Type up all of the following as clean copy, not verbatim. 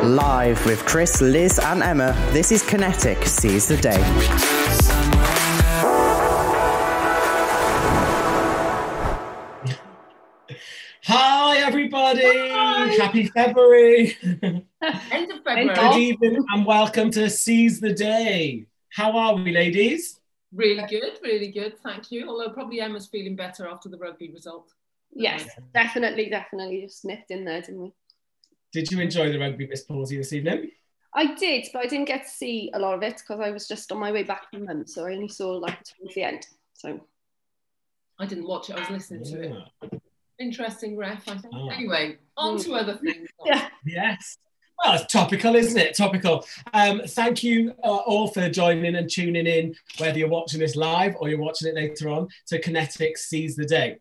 Live with Chris, Liz and Emma, this is Kinetic Seize the Day. Hi everybody! Hi. Happy February! End of February. Good evening and welcome to Seize the Day. How are we, ladies? Really good, thank you. Although probably Emma's feeling better after the rugby result. Yes, definitely. Just sniffed in there, didn't we? Did you enjoy the rugby, Miss Pawsey, this evening? I did, but I didn't get to see a lot of it because I was just on my way back from them, so I only saw like towards the end. So I didn't watch it, I was listening to it. Interesting ref, I think. Anyway, on to other things. Yeah. Yes. Well, it's topical, isn't it? Topical. Thank you all for joining and tuning in, whether you're watching this live or you're watching it later on, to Kinetic Seize the Day.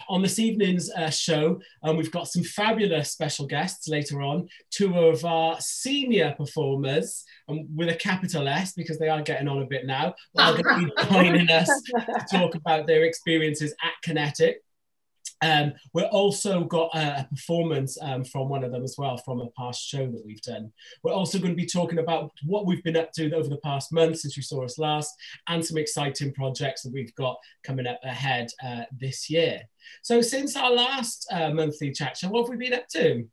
On this evening's show, we've got some fabulous special guests later on, two of our senior performers, with a capital S because they are getting on a bit now, are going to be joining us to talk about their experiences at Kinetic. We've also got a performance from one of them as well, from a past show that we've done. We're also going to be talking about what we've been up to over the past month since you saw us last, and some exciting projects that we've got coming up ahead this year. So since our last monthly chat show, what have we been up to?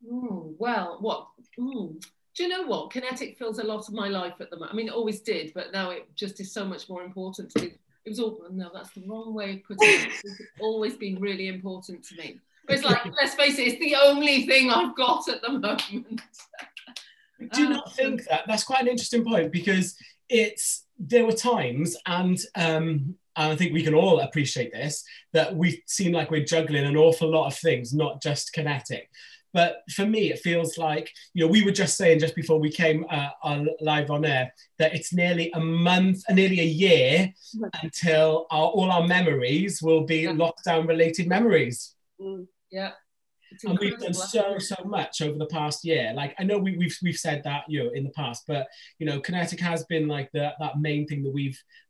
Do you know what? Kinetic fills a lot of my life at the moment. I mean, it always did, but now it just is so much more important to me. It was all, no, that's the wrong way of putting it. It's always been really important to me. But it's like, let's face it, it's the only thing I've got at the moment. Do you not think that? That's quite an interesting point, because there were times, and I think we can all appreciate this, that we seem like we're juggling an awful lot of things, not just Kinetic. But for me, it feels like, we were just saying just before we came live on air, that it's nearly a year until all our memories will be lockdown-related memories. Yeah. And we've done so much over the past year. Like, I know we've said that, in the past, but, Kinetic has been like that main thing that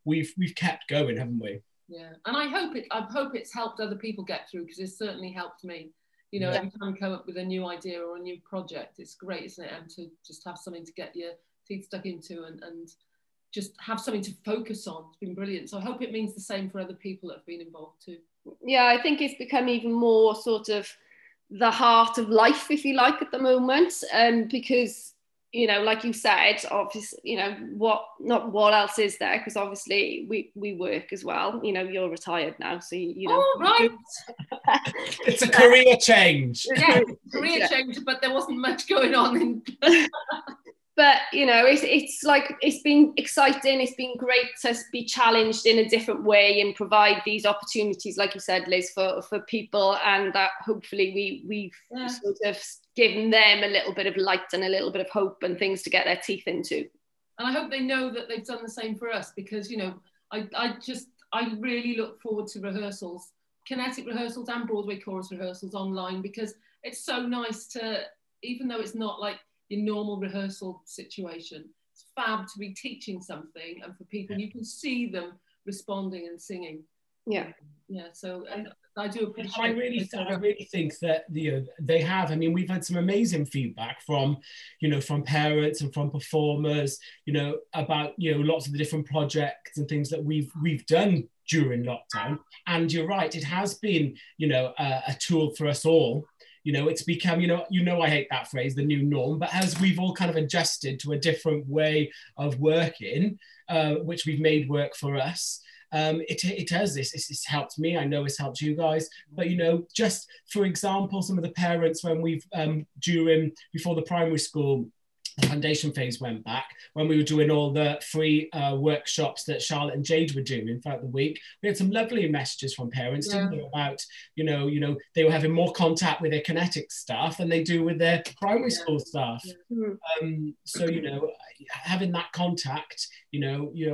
we've kept going, haven't we? Yeah, and I hope it's helped other people get through, because it's certainly helped me. Every time you come up with a new idea or a new project, it's great, isn't it, Em, to just have something to get your teeth stuck into and just have something to focus on. It's been brilliant. So I hope it means the same for other people that have been involved too. Yeah, I think it's become even more sort of the heart of life, if you like, at the moment, because, like you said, obviously, what else is there? Because obviously we work as well. You're retired now, so right. It's a career change. Yeah, career change, but there wasn't much going on. But it's like, it's been exciting. It's been great to be challenged in a different way and provide these opportunities, like you said, Liz, for people, and that hopefully we've sort of given them a little bit of light and a little bit of hope and things to get their teeth into. And I hope they know that they've done the same for us, because I really look forward to rehearsals, Kinetic rehearsals and Broadway chorus rehearsals online, because it's so nice to, even though it's not like your normal rehearsal situation, it's fab to be teaching something, and for people, you can see them responding and singing. So I do appreciate it. I really think that they have. I mean, we've had some amazing feedback from parents and from performers, about lots of the different projects and things that we've done during lockdown. And you're right, it has been a tool for us all. It's become, I hate that phrase, the new norm, but as we've all kind of adjusted to a different way of working, which we've made work for us, it has it's helped me. I know it's helped you guys, but just for example, some of the parents, when we've before the primary school foundation phase went back, when we were doing all the free workshops that Charlotte and Jade were doing throughout the week, we had some lovely messages from parents, didn't we, about they were having more contact with their Kinetic staff than they do with their primary school staff. So having that contact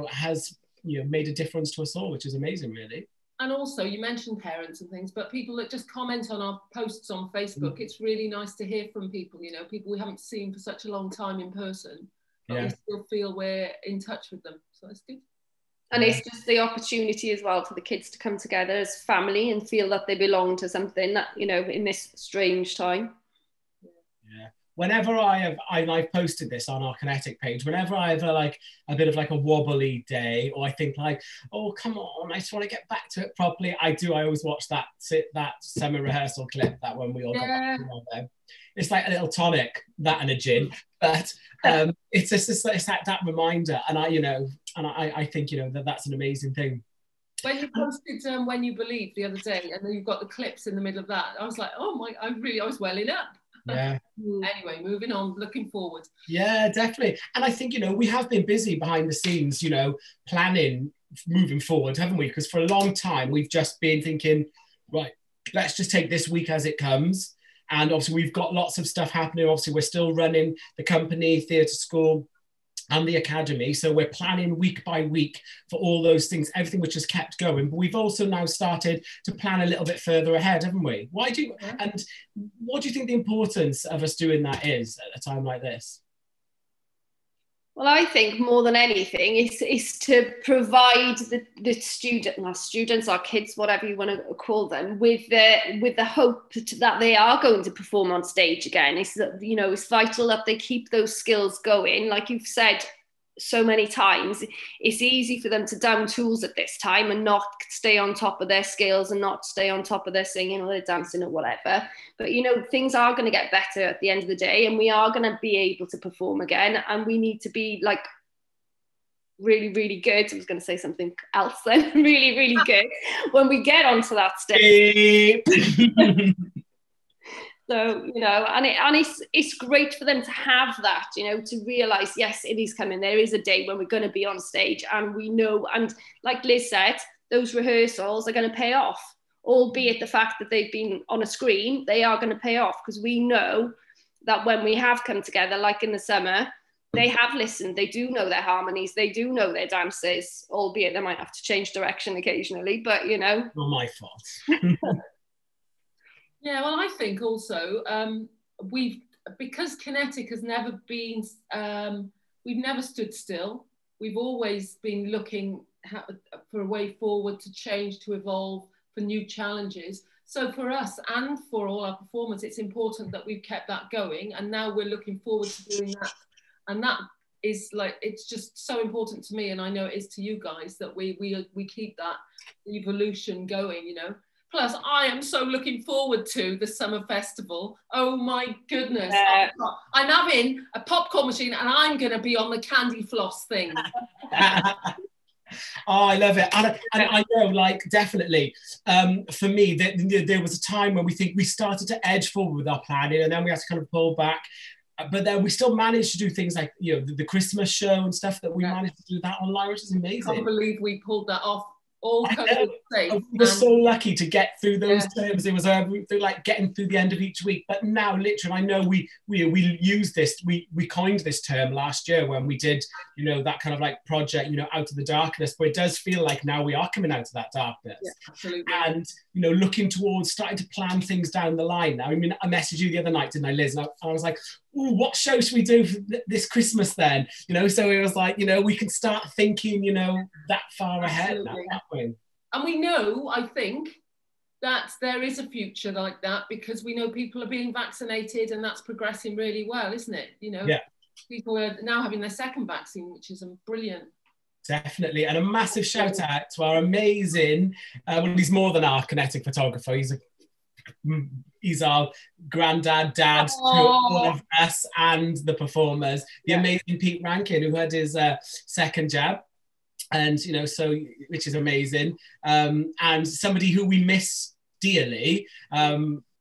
has made a difference to us all, which is amazing, really. And also, you mentioned parents and things, but people that just comment on our posts on Facebook, it's really nice to hear from people, people we haven't seen for such a long time in person, but we still feel we're in touch with them. So it's good. And it's just the opportunity as well for the kids to come together as family and feel that they belong to something that, in this strange time. Yeah. whenever I've posted this on our Kinetic page, whenever I have like a bit of like a wobbly day, or I think like, oh, come on, I just want to get back to it properly, I always watch that summer rehearsal clip, that when we all got back to there. It's like a little tonic, that and a gin, but it's just it's that reminder, and I think, you know, that's an amazing thing. When you posted When You Believe the other day, and then you've got the clips in the middle of that, I was like, oh my, I was welling up. Yeah. Anyway, moving on, looking forward. Yeah, definitely. And I think, you know, we have been busy behind the scenes, you know, planning moving forward, haven't we? Because for a long time, we've just been thinking, right, let's just take this week as it comes. And obviously, we've got lots of stuff happening. Obviously, we're still running the company, theatre school, and the academy. So we're planning week by week for all those things, everything which has kept going. But we've also now started to plan a little bit further ahead, haven't we? And what do you think the importance of us doing that is at a time like this? Well, I think more than anything is to provide the students, our kids, whatever you want to call them, with the hope that they are going to perform on stage again. It's that, you know, it's vital that they keep those skills going. Like you've said so many times, it's easy for them to down tools at this time and not stay on top of their skills and not stay on top of their singing or their dancing or whatever. But, you know, things are going to get better at the end of the day, and we are going to be able to perform again, and we need to be like really, really good. I was going to say something else then. Really, really good when we get onto that stage. So, you know, and it's great for them to have that, you know, to realise, yes, it is coming. There is a day when we're going to be on stage, and we know, and like Liz said, those rehearsals are going to pay off, albeit the fact that they've been on a screen, they are going to pay off, because we know that when we have come together, like in the summer, they have listened, they do know their harmonies, they do know their dances, albeit they might have to change direction occasionally, but, you know. Not my fault. Yeah, well, I think also because Kinetic has never been, we've never stood still. We've always been looking for a way forward, to change, to evolve, for new challenges. So for us and for all our performers, it's important that we've kept that going, and now we're looking forward to doing that. And that is like, it's just so important to me, and I know it is to you guys, that we keep that evolution going, you know. Plus, I am so looking forward to the summer festival. Oh my goodness. I'm having a popcorn machine, and I'm going to be on the candy floss thing. Oh, I love it. And I know, like, definitely, for me, there was a time when we started to edge forward with our planning, and then we had to kind of pull back. But then we still managed to do things like, you know, the Christmas show and stuff, that we managed to do that online, which is amazing. I can't believe we pulled that off. All safe. We were so lucky to get through those terms. It was like getting through the end of each week. But now, literally, I know we used this. We coined this term last year when we did, you know, that kind of like project, you know, Out of the Darkness. But it does feel like now we are coming out of that darkness. Yeah, absolutely. And, you know, looking towards starting to plan things down the line now. I mean, I messaged you the other night, didn't I, Liz? And I was like, ooh, what show should we do for this Christmas then? You know, so it was like, you know, we can start thinking, you know, that far ahead now, that way. And we know, I think, that there is a future like that, because we know people are being vaccinated, and that's progressing really well, isn't it? You know, people are now having their second vaccine, which is brilliant. Definitely. And a massive shout out to our amazing, well, he's more than our Kinetic photographer. He's our granddad, dad to all of us and the performers. The amazing Pete Rankin, who had his second jab. And, you know, so, which is amazing. And somebody who we miss dearly,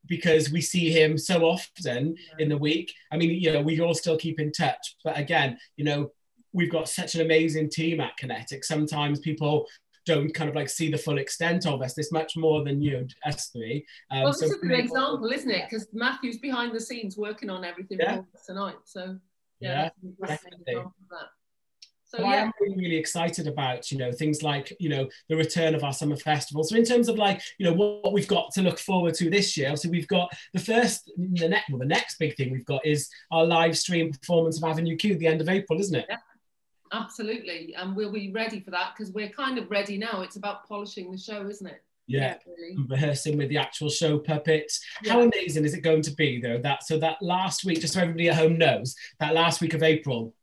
because we see him so often in the week. I mean, you know, we all still keep in touch. But again, you know, we've got such an amazing team at Kinetic. Sometimes people don't kind of like see the full extent of us. There's much more than, you know, us three. Well, this is an example, isn't it? Because Matthew's behind the scenes working on everything for us tonight. So, definitely. So I am really, really excited about, you know, things like, you know, the return of our summer festival. So in terms of like, you know, what we've got to look forward to this year, so we've got the next big thing we've got is our live stream performance of Avenue Q at the end of April, isn't it? Yeah, absolutely. And we'll be ready for that, because we're kind of ready now. It's about polishing the show, isn't it? Yeah, really. Rehearsing with the actual show puppets. Yeah. How amazing is it going to be though? That last week, just so everybody at home knows, that last week of April,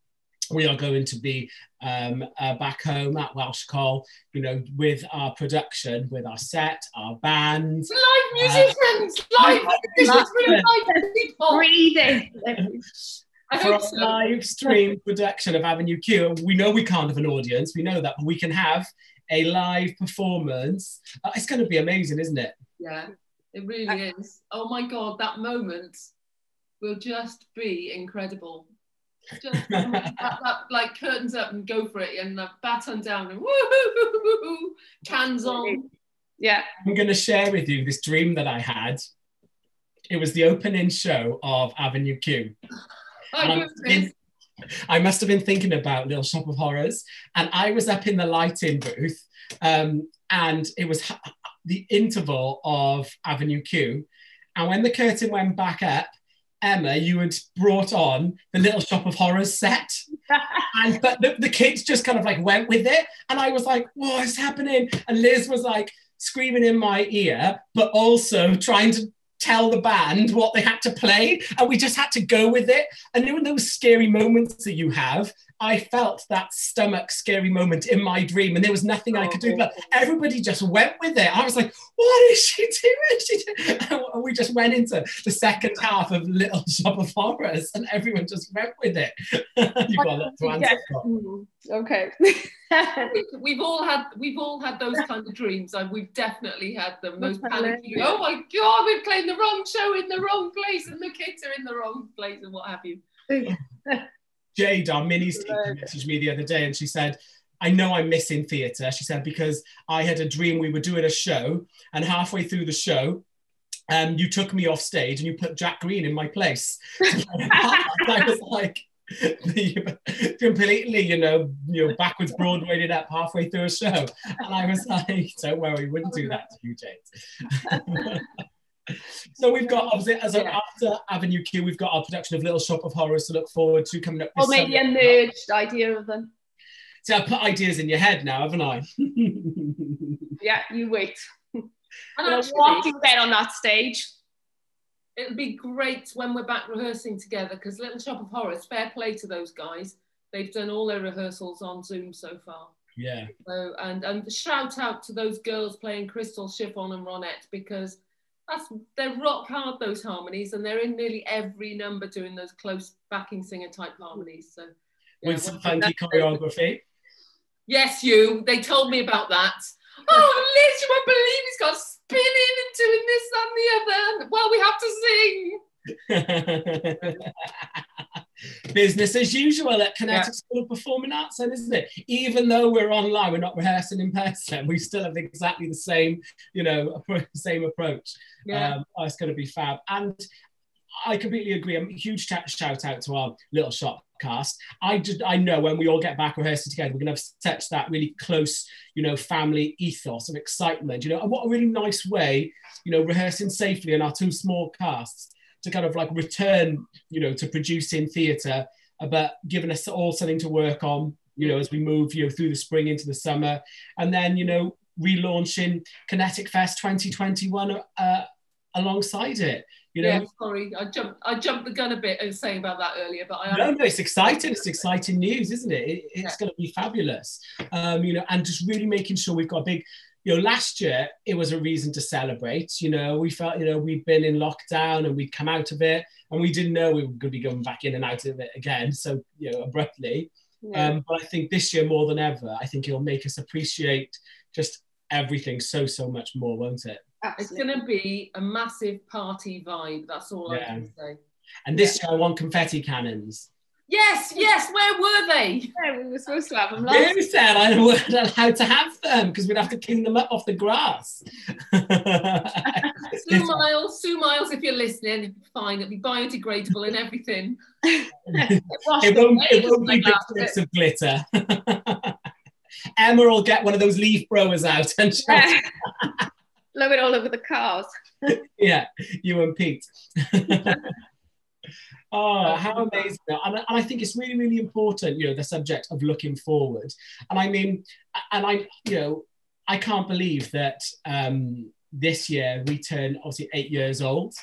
we are going to be back home at Welsh Call, you know, with our production, with our set, our band. Live musicians! Live musicians! Real live people! Breathing. I For hope a so. live stream production of Avenue Q. We know we can't have an audience, we know that, but we can have a live performance. It's going to be amazing, isn't it? Yeah, it really is. Oh my God, that moment will just be incredible. Just that like curtains up and go for it, and the baton down and woo, cans on. Yeah. I'm going to share with you this dream that I had. It was the opening show of Avenue Q. I must have been thinking about Little Shop of Horrors, and I was up in the lighting booth, and it was the interval of Avenue Q, and when the curtain went back up, Emma, you had brought on the Little Shop of Horrors set, but the kids just kind of like went with it, and I was like, what is happening? And Liz was like screaming in my ear, but also trying to tell the band what they had to play, and we just had to go with it. And in those scary moments that you have, I felt that stomach scary moment in my dream, and there was nothing I could do, but everybody just went with it. I was like, what is she doing? And we just went into the second half of Little Shop of Horrors, and everyone just went with it. You've got a lot to answer for. Okay. We've all had those kind of dreams, and we've definitely had them. Those panicky, oh my God, we're playing the wrong show in the wrong place, and the kids are in the wrong place, and what have you. Jade, our Minnie's teacher, messaged me the other day, and she said, I know I'm missing theatre. She said, because I had a dream we were doing a show, and halfway through the show, you took me off stage and you put Jack Green in my place. I was like, completely, you know, backwards Broadwayed it up halfway through a show. And I was like, don't worry, we wouldn't do that to you, Jade. So we've got, obviously, after Avenue Q, we've got our production of Little Shop of Horrors to look forward to coming up this Or maybe a merged idea of them. See, I put ideas in your head now, haven't I? Yeah, you wait. And actually, what you get on that stage? It'll be great when we're back rehearsing together, because Little Shop of Horrors, fair play to those guys. They've done all their rehearsals on Zoom so far. Yeah. So, and shout out to those girls playing Crystal, Chiffon and Ronette, because they're rock hard, those harmonies, and they're in nearly every number doing those close backing singer type harmonies. So with some funky choreography. Yes, they told me about that. Oh, Liz, you won't believe he's got spinning and doing this, that, and the other. Well, we have to sing. Business as usual at Kinetic School of Performing Arts, then, isn't it? Even though we're online, we're not rehearsing in person, we still have exactly the same, same approach. Yeah. It's going to be fab. And I completely agree. A huge shout out to our Little Shop cast. I know when we all get back rehearsing together, we're going to have such that really close, family ethos of excitement, and what a really nice way, rehearsing safely in our two small casts to kind of like return, to producing theatre, but giving us all something to work on, as we move, through the spring into the summer, and then, relaunching Kinetic Fest 2021 alongside it. Yeah, sorry, I jumped the gun a bit in saying about that earlier, but No, it's exciting. It's exciting news, isn't it? It's going to be fabulous. And just really making sure we've got a big. Last year it was a reason to celebrate. We felt, we'd been in lockdown and we'd come out of it, and we didn't know we were going to be going back in and out of it again so abruptly. Yeah. But I think this year more than ever, I think it'll make us appreciate just everything so much more, won't it? It's going to be a massive party vibe. That's all I can say. And this year I want confetti cannons. Yes, where were they? Yeah, we were supposed to have them last. Who said I weren't allowed to have them because we'd have to clean them up off the grass? Sue Miles, if you're listening, fine. It'll be biodegradable and everything. It won't be big bits of glitter. Emma will get one of those leaf blowers out and blow it all over the cars. Yeah, you and Pete. Oh, how amazing. And I think it's really, really important, the subject of looking forward. And I mean, I I can't believe that this year we turn obviously 8 years old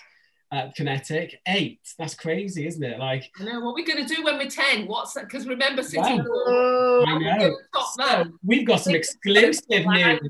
at Kinetic. 8, that's crazy, isn't it? Like, I know, what are we going to do when we're 10? What's that? Because remember City wow. Hall. I know. So we've got some exclusive news.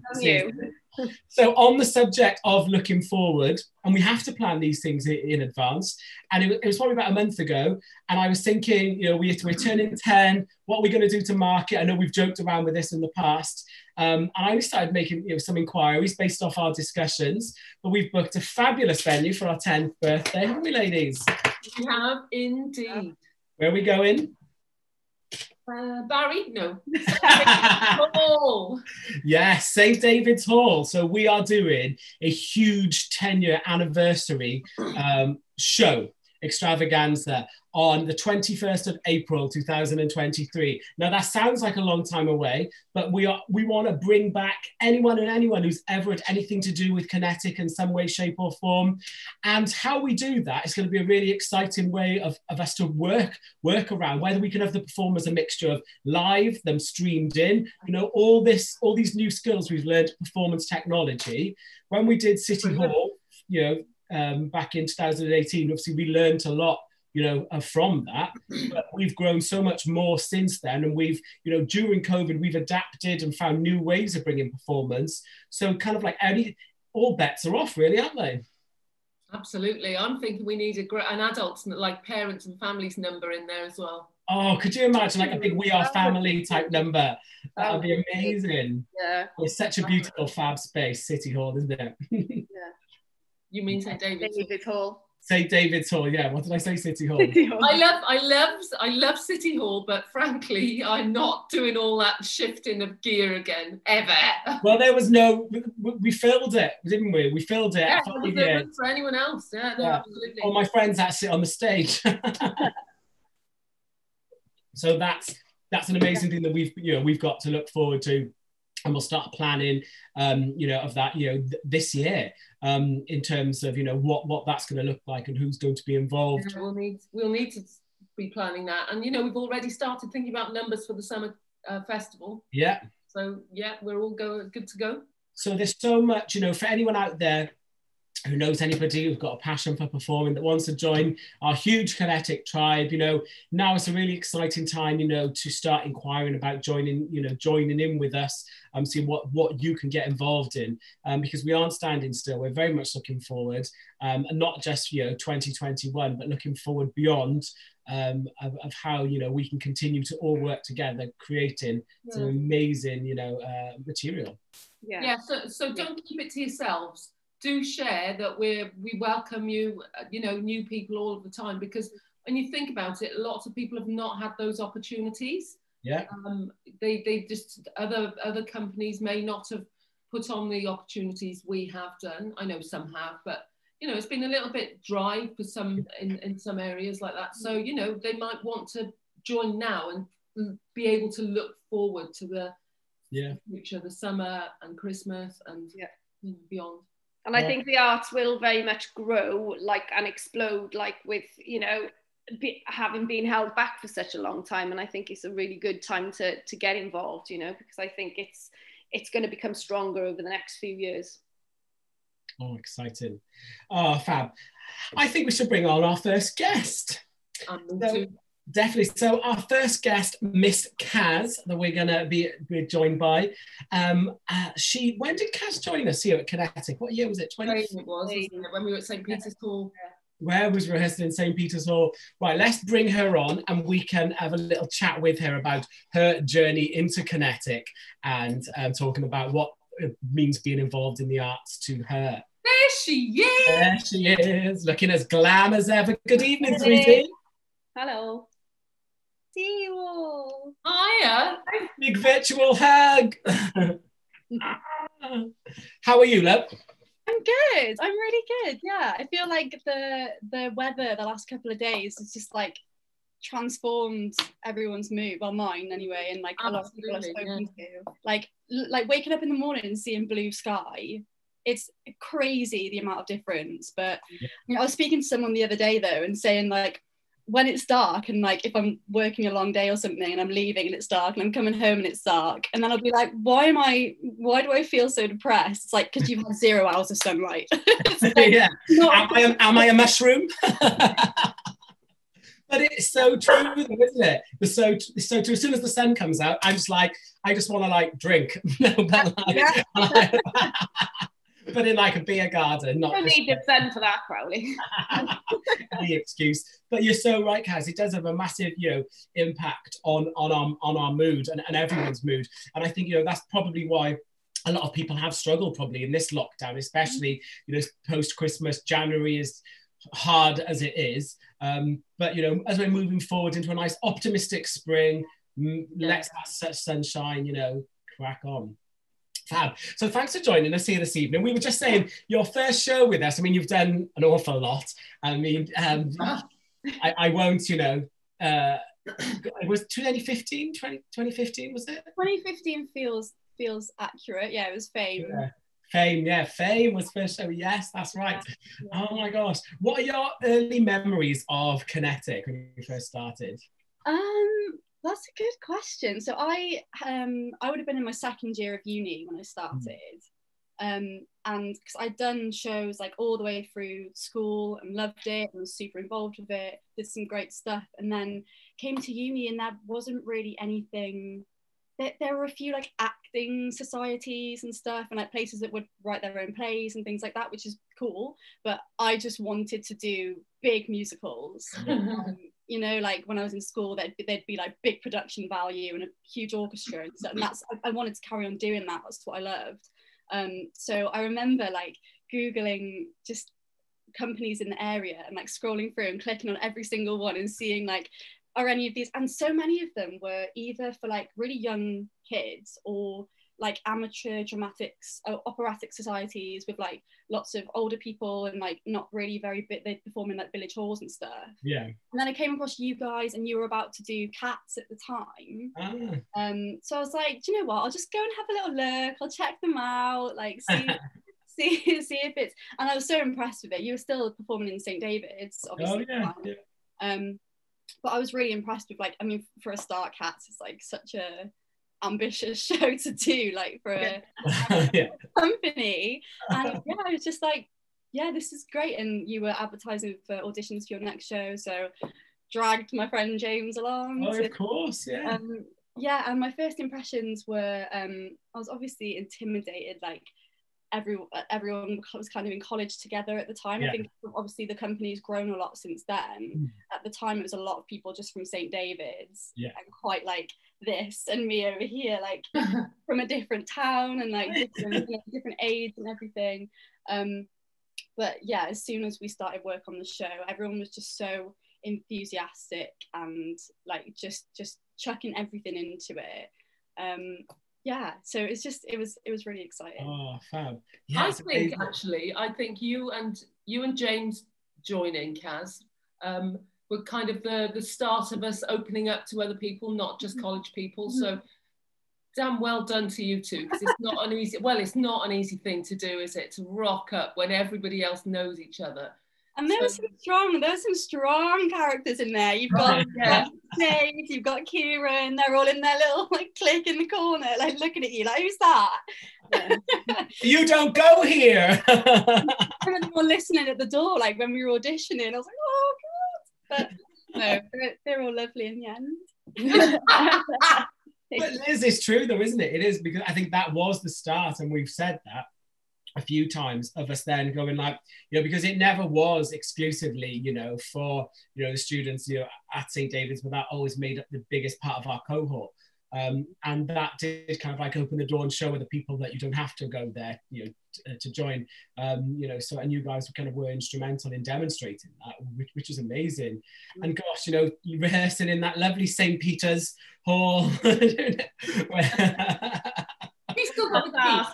So on the subject of looking forward, and we have to plan these things in advance, and it was probably about a month ago, and I was thinking, you know, we're turning 10, what are we going to do to mark it? I know we've joked around with this in the past, and I started making, you know, some inquiries based off our discussions, but we've booked a fabulous venue for our 10th birthday, haven't we, ladies? We have indeed. Where are we going? Barry? No. Hall. Yes, St. David's Hall. So we are doing a huge 10-year anniversary show, extravaganza, on the 21st of April 2023. Now that sounds like a long time away, but we want to bring back anyone who's ever had anything to do with Kinetic in some way, shape or form. And how we do that is going to be a really exciting way of us to work around, whether we can have the performers a mixture of live, them streamed in, you know, all these new skills we've learned, performance technology. When we did City Hall, you know, back in 2018, obviously we learned a lot, you know, from that, but we've grown so much more since then. And we've, you know, during COVID, we've adapted and found new ways of bringing performance. So kind of like all bets are off really, aren't they? Absolutely. I'm thinking we need an adults, like parents and families number in there as well. Oh, could you imagine like a big We Are Family type number? That would be amazing. Yeah. It's such a beautiful fab space, City Hall, isn't it? Yeah. You mean St. David's Hall? St. David's Hall, yeah. What did I say? City Hall. I love City Hall, but frankly, I'm not doing all that shifting of gear again, ever. Well, we filled it, didn't we? We filled it. Yeah, there was for anyone else. Yeah, no, absolutely. All my friends that sit on the stage. So that's an amazing thing that we've got to look forward to. And we'll start planning, you know, of that, you know, this year, in terms of, you know, what that's going to look like and who's going to be involved. Yeah, we'll need to be planning that, and you know, we've already started thinking about numbers for the summer festival. Yeah. So yeah, we're all good to go. So there's so much, you know, for anyone out there who knows anybody who's got a passion for performing that wants to join our huge Kinetic tribe, you know, now is a really exciting time, you know, to start inquiring about joining in with us, see what you can get involved in, because we aren't standing still. We're very much looking forward, and not just, you know, 2021, but looking forward beyond, of how, you know, we can continue to all work together, creating some amazing, you know, material. Yeah. So don't keep it to yourselves. Do share that we welcome you, you know, new people all of the time, because when you think about it, lots of people have not had those opportunities. Yeah. They just, other companies may not have put on the opportunities we have done. I know some have, but you know, it's been a little bit dry for some in some areas like that. So, you know, they might want to join now and be able to look forward to the future, the summer and Christmas and you know, beyond. And I think the arts will very much grow, like, and explode, like, with, you know, having been held back for such a long time. And I think it's a really good time to get involved, you know, because I think it's going to become stronger over the next few years. Oh, exciting. Oh, fab. I think we should bring on our first guest. Definitely. So our first guest, Miss Kaz, that we're going to be joined by. When did Kaz join us here at Kinetic? What year was it? 20? It was, wasn't it? When we were at St. Peter's Hall. Where was rehearsing in St. Peter's Hall? Right, let's bring her on and we can have a little chat with her about her journey into Kinetic and talking about what it means being involved in the arts to her. There she is! There she is, looking as glam as ever. Good evening, sweetie. Hello. See you all. Hiya. Big virtual hug. How are you, love? I'm good. I'm really good. Yeah, I feel like the weather the last couple of days has just like transformed everyone's mood. Well, mine anyway, and like a lot of people I've spoken to. Like waking up in the morning and seeing blue sky. It's crazy the amount of difference. But you know, I was speaking to someone the other day though, and saying like, when it's dark, and like if I'm working a long day or something and I'm leaving and it's dark and I'm coming home and it's dark, and then I'll be like, why do I feel so depressed? It's like, because you've had 0 hours of sunlight. Like, yeah. Am I a mushroom? But it's so true, isn't it? It's so true. As soon as the sun comes out, I'm just like, I just want to like drink. No, but like, but in like a beer garden. Not you don't need the sun for that, Crowley. Any excuse. But you're so right, Kaz. It does have a massive, impact on our mood and everyone's mood. And I think, that's probably why a lot of people have struggled probably in this lockdown, especially, post-Christmas. January is hard as it is. But, as we're moving forward into a nice optimistic spring, let's have such sunshine, crack on. Fab. So thanks for joining us here this evening. We were just saying, your first show with us, I mean, you've done an awful lot. I mean, I won't, it was 2015, 2015, was it? 2015 feels accurate. Yeah, it was Fame. Yeah. Fame was first show. Yes, that's right. Yeah. Oh my gosh. What are your early memories of Kinetic when you first started? That's a good question. So I would have been in my second year of uni when I started. And because I'd done shows like all the way through school and loved it and was super involved with it, did some great stuff, and then came to uni and there wasn't really anything. There were a few like acting societies and stuff, and like places that would write their own plays and things like that, which is cool, but I just wanted to do big musicals. Like when I was in school, there'd be like big production value and a huge orchestra and stuff, and I wanted to carry on doing that. That's what I loved. So I remember like Googling just companies in the area and like scrolling through and clicking on every single one and seeing like, are any of these, and so many of them were either for like really young kids or like amateur dramatics, operatic societies with like lots of older people and like not really very big, they perform in like village halls and stuff. Yeah. And then I came across you guys and you were about to do Cats at the time. So I was like, do you know what, I'll just go and have a little look, I'll check them out, like see if it's, and I was so impressed with it. You were still performing in St. David's, obviously. But I was really impressed with, like, I mean, for a start, Cats is like such a ambitious show to do, like for a company. And yeah, I was just like, yeah, this is great. And you were advertising for auditions for your next show, so dragged my friend James along. Of course, yeah. And my first impressions were, I was obviously intimidated, like everyone was kind of in college together at the time. I think obviously the company's grown a lot since then. At the time it was a lot of people just from St. David's and quite like this, and me over here like from a different town and like different age and everything. But yeah, as soon as we started work on the show, everyone was just so enthusiastic and like just chucking everything into it. So it's just it was really exciting. Oh, fab. I think you and James joining Kaz were kind of the start of us opening up to other people, not just college people. So damn well done to you two, because it's not an easy thing to do, is it, to rock up when everybody else knows each other. And there were some strong characters in there. You've got Dave, you've got Kieran, they're all in their little like clique in the corner, like looking at you, like, who's that? You don't go here. I remember them all listening at the door, like when we were auditioning. I was like, oh God. But no, they're all lovely in the end. But Liz, it's true though, isn't it? It is, because I think that was the start, and we've said that a few times, of us then going like, because it never was exclusively, for, the students, at St. David's, but that always made up the biggest part of our cohort. And that did kind of like open the door and show other people that you don't have to go there, to join, so, and you guys kind of were instrumental in demonstrating that, which is amazing. And gosh, rehearsing in that lovely St. Peter's Hall. You still got the keys?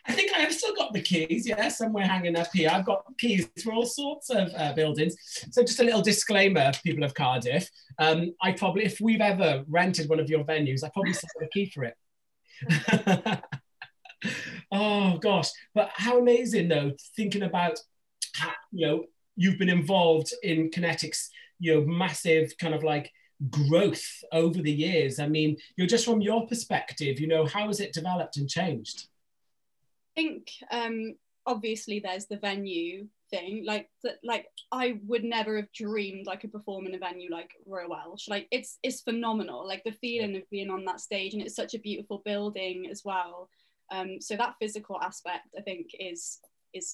I think I have still got the keys, somewhere hanging up here. I've got keys for all sorts of buildings. So just a little disclaimer, people of Cardiff. I probably, if we've ever rented one of your venues, I probably still have a key for it. Oh gosh, but how amazing though, thinking about how, you've been involved in Kinetic's, massive kind of like growth over the years. I mean, just from your perspective, how has it developed and changed? I think obviously there's the venue thing, like I would never have dreamed I could perform in a venue like Royal Welsh. Like it's phenomenal, like the feeling of being on that stage, and it's such a beautiful building as well. So that physical aspect I think is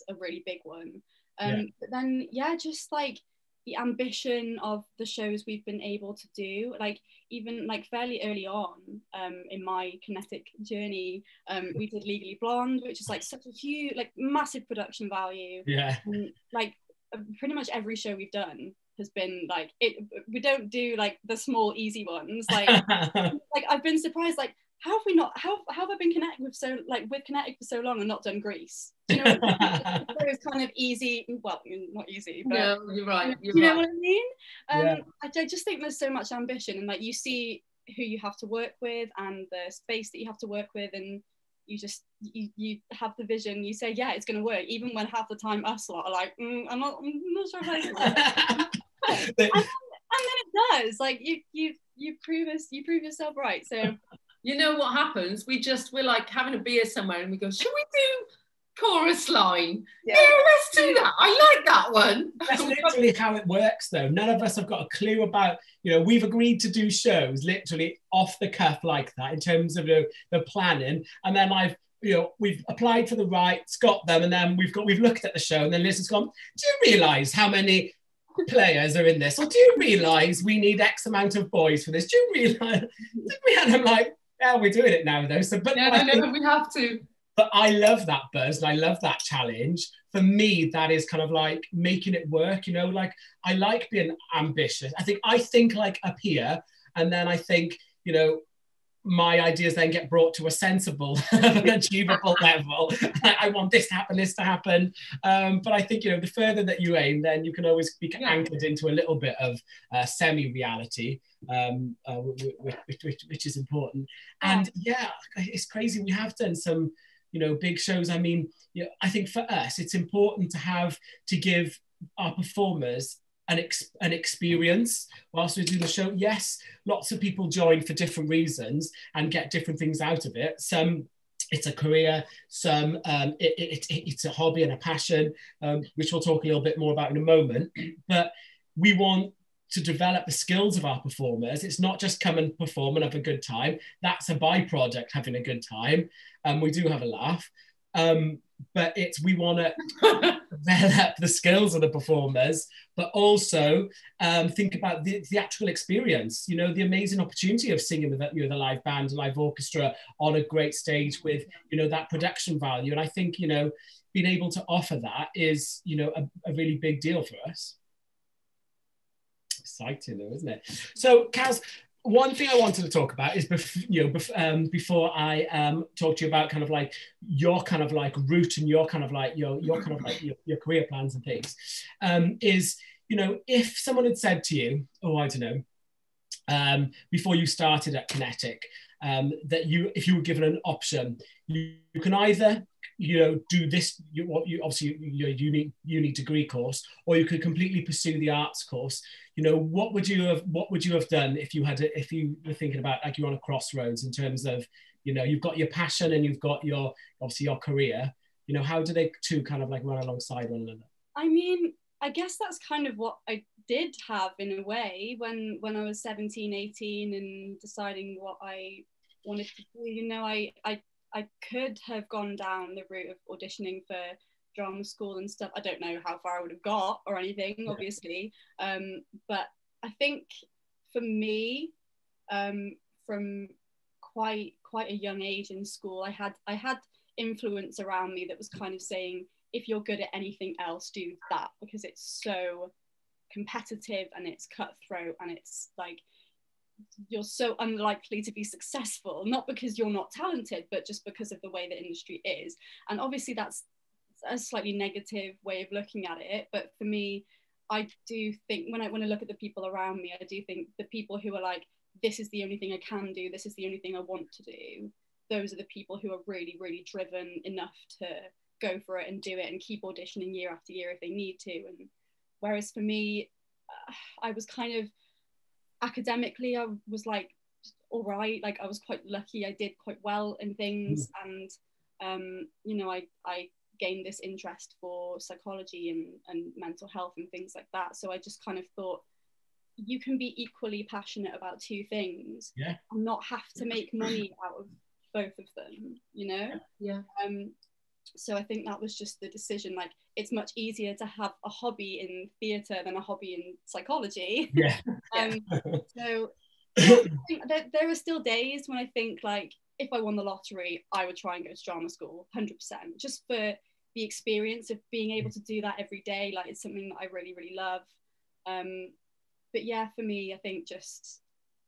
a really big one. But then just like the ambition of the shows we've been able to do, like even like fairly early on in my kinetic journey, we did Legally Blonde, which is like such a huge, like massive production value. Like pretty much every show we've done has been like it. We don't do like the small easy ones. Like like I've been surprised, like how have we not, how have I been connected with Kinetic for so long and not done Grease? Do you know what I mean? It was kind of easy, well, not easy, but no, you're right. You know what I mean? I just think there's so much ambition, and like you see who you have to work with and the space that you have to work with, and you just you have the vision. You say, yeah, it's going to work, even when half the time us lot are like, I'm not sure if I and then it does. Like you prove yourself right. So. You know what happens? We're like having a beer somewhere and we go, should we do chorus line? Yeah, let's do that. I like that one. That's literally how it works though. None of us have got a clue about, we've agreed to do shows literally off the cuff like that in terms of the planning. And then we've applied for the rights, got them, and then we've looked at the show, and then Liz has gone, do you realise how many players are in this? Or do you realise we need X amount of boys for this? Do you realise? And I'm like, yeah, we're doing it now though. So, but no, we have to. But I love that buzz and I love that challenge. For me, that is kind of like making it work. Like I like being ambitious. I think like up here, and then I think my ideas then get brought to a sensible and achievable level. I want this to happen. But I think, the further that you aim, then you can always be anchored into a little bit of semi-reality, which is important. And it's crazy. We have done some, big shows. I mean, I think for us, it's important to give our performers an experience whilst we do the show. Yes, lots of people join for different reasons and get different things out of it. Some it's a career, some it's a hobby and a passion, which we'll talk a little bit more about in a moment. But we want to develop the skills of our performers. It's not just come and perform and have a good time. That's a byproduct, having a good time. We do have a laugh. But we want to develop the skills of the performers, but also think about the theatrical experience, the amazing opportunity of singing with the live band and live orchestra on a great stage with, that production value. And I think, being able to offer that is, a really big deal for us. Exciting though, isn't it? So, Kaz, one thing I wanted to talk about is, before I talk to you about kind of like your kind of like route and your kind of like your your career plans and things, is, if someone had said to you, I don't know, before you started at Kinetic, that if you were given an option, you can either do this, obviously your uni degree course, or you could completely pursue the arts course. What would you have done if you were thinking about, like, you're on a crossroads in terms of, you've got your passion and you've got your career. How do they two kind of like run alongside one another? I mean, I guess that's kind of what I did have in a way when I was 17, 18 and deciding what I wanted to do. I could have gone down the route of auditioning for drama school and stuff. I don't know how far I would have got or anything, obviously. But I think for me, from quite a young age in school, I had influence around me that was kind of saying, if you're good at anything else, do that, because it's so competitive and it's cutthroat and it's like, you're so unlikely to be successful, not because you're not talented, but just because of the way the industry is. And obviously that's a slightly negative way of looking at it, but for me, I do think when I look at the people around me, I do think the people who are like, this is the only thing I can do, this is the only thing I want to do, those are the people who are really, really driven enough to go for it and do it and keep auditioning year after year if they need to. And whereas for me, I was kind of, academically, I was like all right, like I was quite lucky, I did quite well in things, and you know, I gained this interest for psychology and mental health and things like that. So I just kind of thought, you can be equally passionate about two things and not have to make money out of both of them, you know? Yeah. So I think that was just the decision. Like, it's much easier to have a hobby in theatre than a hobby in psychology. Yeah. So I think there are still days when I think, like, if I won the lottery, I would try and go to drama school, 100%, just for the experience of being able to do that every day. Like, it's something that I really, really love. But yeah, for me, I think just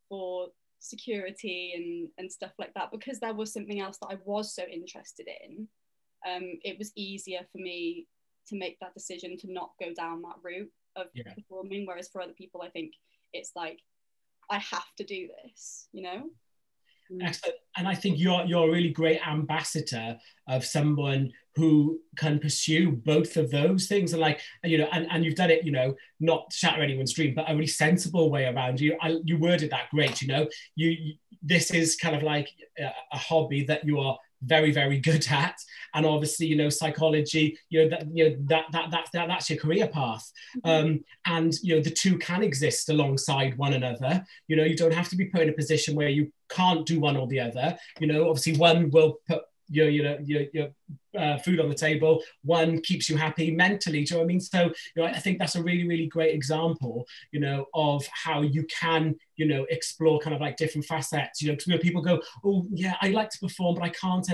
for security and stuff like that, because there was something else that I was so interested in, it was easier for me to make that decision to not go down that route of performing. Whereas for other people, I think it's like, I have to do this, you know? Excellent. And I think you're a really great ambassador of someone who can pursue both of those things, and like, you know, and you've done it, you know, not to shatter anyone's dream, but a really sensible way around. You worded that great, you know. You this is kind of like a hobby that you are very, very good at, and obviously, you know, psychology, that's your career path, and you know, the two can exist alongside one another. You know, you don't have to be put in a position where you can't do one or the other. You know, obviously one will put your food on the table, one keeps you happy mentally. Do you know what I mean? So, you know, I think that's a really, really great example, you know, of how you can, you know, explore kind of like different facets. You know, 'cause, you know, people go, oh yeah, I like to perform, but I can't,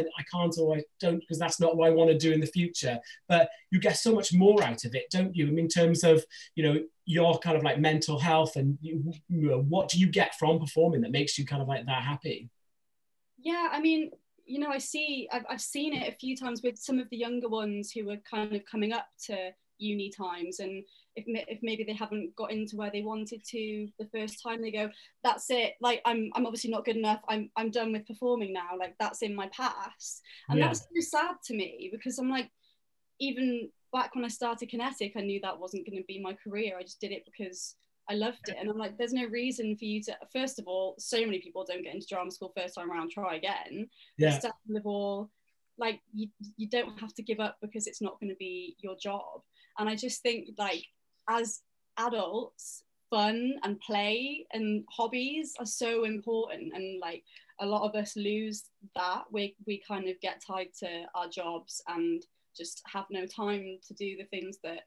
or I don't, because that's not what I want to do in the future. But you get so much more out of it, don't you? I mean, in terms of, you know, your kind of like mental health, and you know, what do you get from performing that makes you kind of like that happy? Yeah, I mean, you know, I've seen it a few times with some of the younger ones who are kind of coming up to uni times, and if maybe they haven't got into where they wanted to the first time, they go, that's it, like I'm obviously not good enough, I'm done with performing now, like that's in my past. And that's so sad to me, because I'm like, even back when I started Kinetic, I knew that wasn't going to be my career. I just did it because I loved it. And I'm like, there's no reason for you to, first of all, so many people don't get into drama school first time around, try again. Second of all, like, you don't have to give up because it's not going to be your job. And I just think, like, as adults, fun and play and hobbies are so important, and like a lot of us lose that. We kind of get tied to our jobs and just have no time to do the things that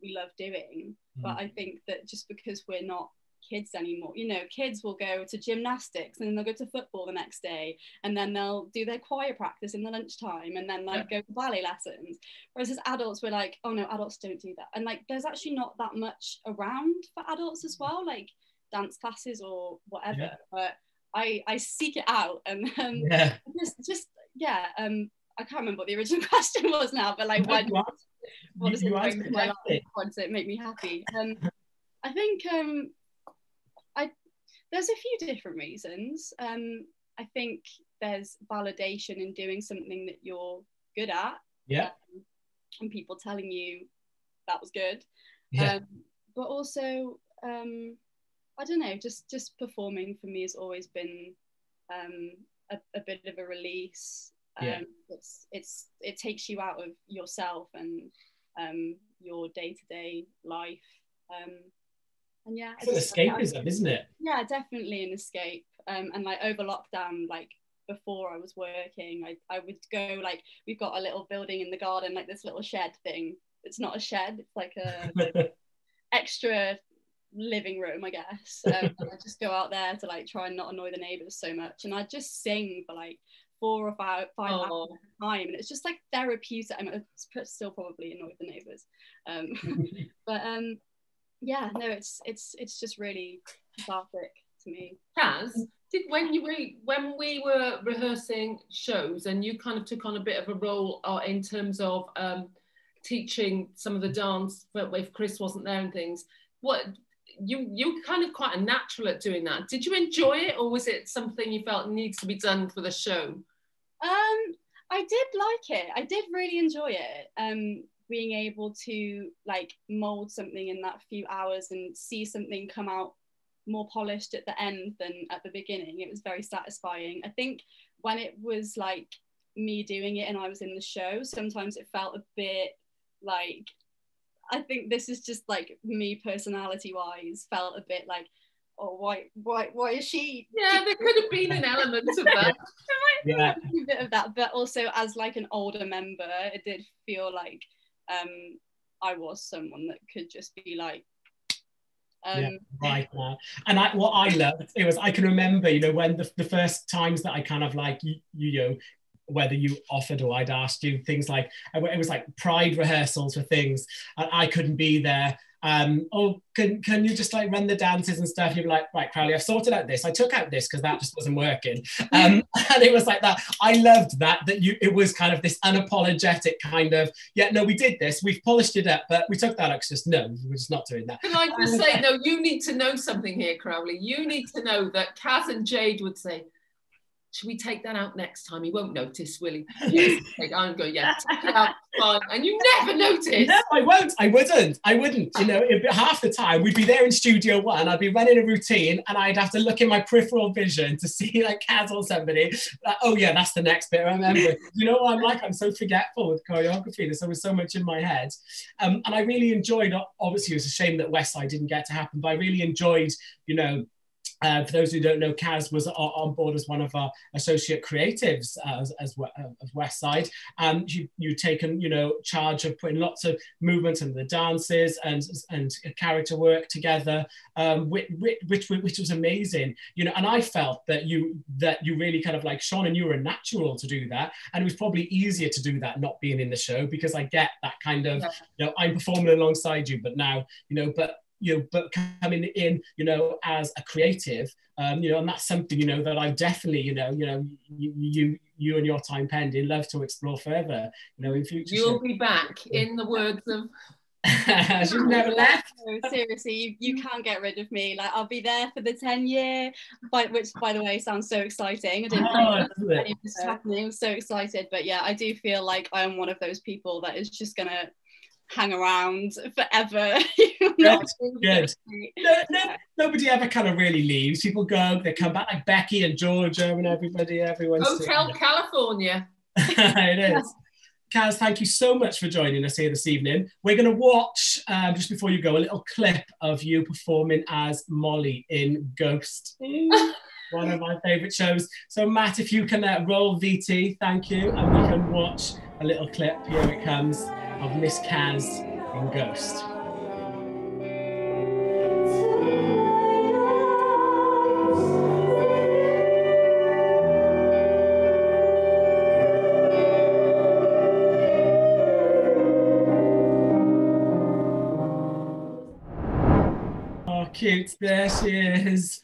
we love doing. But I think that just because we're not kids anymore, you know, kids will go to gymnastics and then they'll go to football the next day, and then they'll do their choir practice in the lunchtime, and then like go to ballet lessons. Whereas as adults, we're like, oh no, adults don't do that. And like, there's actually not that much around for adults as well, like dance classes or whatever. But I seek it out, and I can't remember what the original question was now, but like, what does it bring to my life? What does it make me happy? I think there's a few different reasons. I think there's validation in doing something that you're good at, and people telling you that was good. But also, I don't know, just performing for me has always been a bit of a release. It takes you out of yourself and your day-to-day life, and it's an escapism, isn't it? Yeah, definitely an escape. And like over lockdown, like before I was working, I would go, like, we've got a little building in the garden, like this little shed thing. It's not a shed, it's like a extra living room, I guess. And I just go out there to like try and not annoy the neighbours so much, and I just sing for like 4 or 5 hours at a time, and it's just like therapeutic. I mean, it's still probably annoyed the neighbours, but yeah, no, it's just really cathartic to me. Kaz, when we were rehearsing shows, and you kind of took on a bit of a role in terms of teaching some of the dance, but if Chris wasn't there and things, what you kind of quite a natural at doing that. Did you enjoy it, or was it something you felt needs to be done for the show? I did like it. I did really enjoy it. being able to like mold something in that few hours and see something come out more polished at the end than at the beginning, it was very satisfying. I think when it was like me doing it and I was in the show, sometimes it felt a bit like, I think this is just like me personality wise, felt a bit like, oh, why is she? Yeah, there could have been an element of that. Yeah. A bit of that, but also as like an older member, it did feel like I was someone that could just be like, right now. And what I loved, it was, I can remember, you know, when the first times that I kind of like, you know, whether you offered or I'd asked you, things like, it was like pride rehearsals for things, and I couldn't be there. Oh, can you just like run the dances and stuff? You'd be like, right, Crowley, I've sorted out this. I took out this because that just wasn't working. And it was like that. I loved that it was kind of this unapologetic kind of, yeah, no, we did this. We've polished it up, but we took that out. It's just, no, we're just not doing that. Can I just say, no, you need to know something here, Crowley. You need to know that Kaz and Jade would say, should we take that out next time? He won't notice, will he? Yes. I'm going, yeah, take it out, fine. And you never notice. No, I won't. I wouldn't. You know, half the time we'd be there in Studio One, I'd be running a routine and I'd have to look in my peripheral vision to see like Kaz or somebody. Like, oh yeah, that's the next bit I remember. You know what I'm like? I'm so forgetful with choreography. There's always so much in my head. And I really enjoyed, obviously it was a shame that West Side didn't get to happen, but I really enjoyed, you know, for those who don't know, Kaz was on board as one of our associate creatives as West Side. You've taken, you know, charge of putting lots of movements and the dances and character work together, which was amazing. You know, and I felt that you really kind of like shone, and you were a natural to do that. And it was probably easier to do that not being in the show, because I get that kind of, you know, I'm performing alongside you, but now, you know, but coming in, you know, as a creative, you know, and that's something, you know, that I definitely, you know, you and your time pending, love to explore further, you know, in future. You'll be back, in the words of. She's never left. No, seriously, you can't get rid of me. Like, I'll be there for the 10-year, which, by the way, sounds so exciting. I didn't know any of this was happening. I'm so excited, but yeah, I do feel like I am one of those people that is just gonna hang around forever. Good. Nobody ever kind of really leaves. People go, they come back, like Becky and Georgia and everyone's Hotel California. It is. Kaz, thank you so much for joining us here this evening. We're going to watch, just before you go, a little clip of you performing as Molly in Ghost. One of my favourite shows. So Matt, if you can roll VT, thank you, and we can watch a little clip. Here it comes, of Miss Kaz in Ghost. Oh, cute, there she is.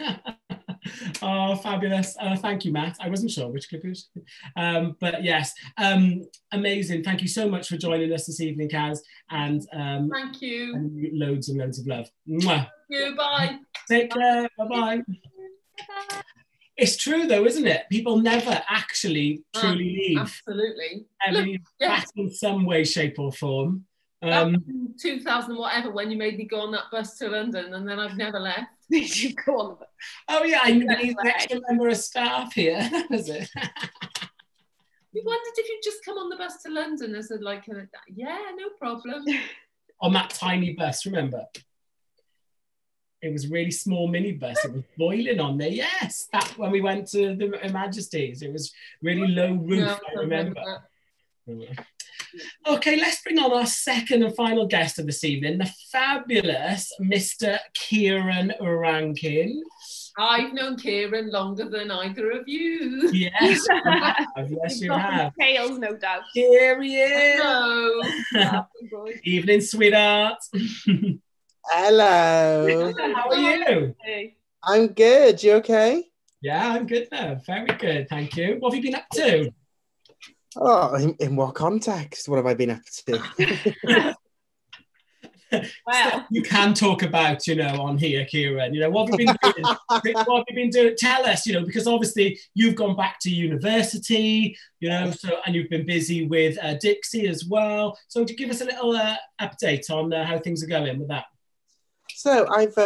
Oh, fabulous. Thank you, Matt. I wasn't sure which clip it was. But yes, amazing. Thank you so much for joining us this evening, Kaz. And thank you. And loads and loads of love. Mwah. Thank you. Bye. Take care. Bye-bye. It's true though, isn't it? People never actually truly leave. Absolutely. Back in some way, shape or form. 2000 whatever, when you made me go on that bus to London, and then I've never left. Did you go on the bus? Oh yeah, I need an extra member of staff here. That was it. We wondered if you'd just come on the bus to London as yeah, no problem. On that tiny bus, remember? It was a really small minibus. It was boiling on there. Yes, that when we went to the Her Majesty's, it was really low roof. No, I remember. Okay, let's bring on our second and final guest of this evening, the fabulous Mr. Kieran Rankin. I've known Kieran longer than either of you. Yes, yes, you have. Tails, no doubt. Here he is. Hello. Evening, sweetheart. Hello. How are you? I'm good. You okay? Yeah, I'm good now. Very good, thank you. What have you been up to? Oh, in what context? What have I been up to? Wow. You can talk about, on here, Kieran. What have you been doing? What have you been doing? Tell us, because obviously you've gone back to university, and you've been busy with Dixie as well. So to give us a little update on how things are going with that. So I've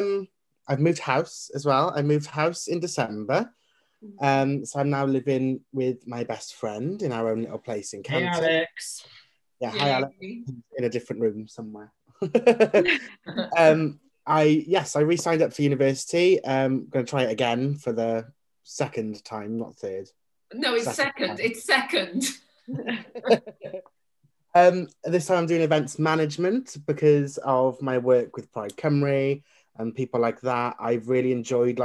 moved house as well. I moved house in December. So I'm now living with my best friend in our own little place in Canton. Hey, Alex. Yeah, hi Alex. In a different room somewhere. I re-signed up for university. I'm going to try it again for the second time, not third. No, it's second. It's second. This time I'm doing events management because of my work with Pride Cymru and people like that. I've really enjoyed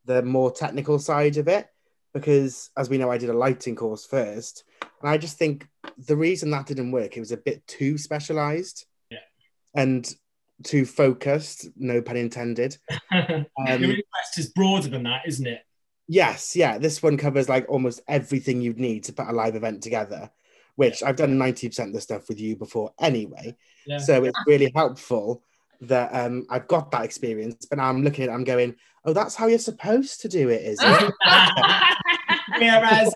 the more technical side of it because, as we know, I did a lighting course first, and I just think the reason that didn't work, it was a bit too specialised and too focused, no pun intended. Your interest is broader than that, isn't it? Yes, yeah. This one covers almost everything you'd need to put a live event together, which I've done 90% of the stuff with you before anyway. Yeah. So it's really helpful that I've got that experience, but now I'm looking at it, I'm going, oh, that's how you're supposed to do it, is it? Whereas,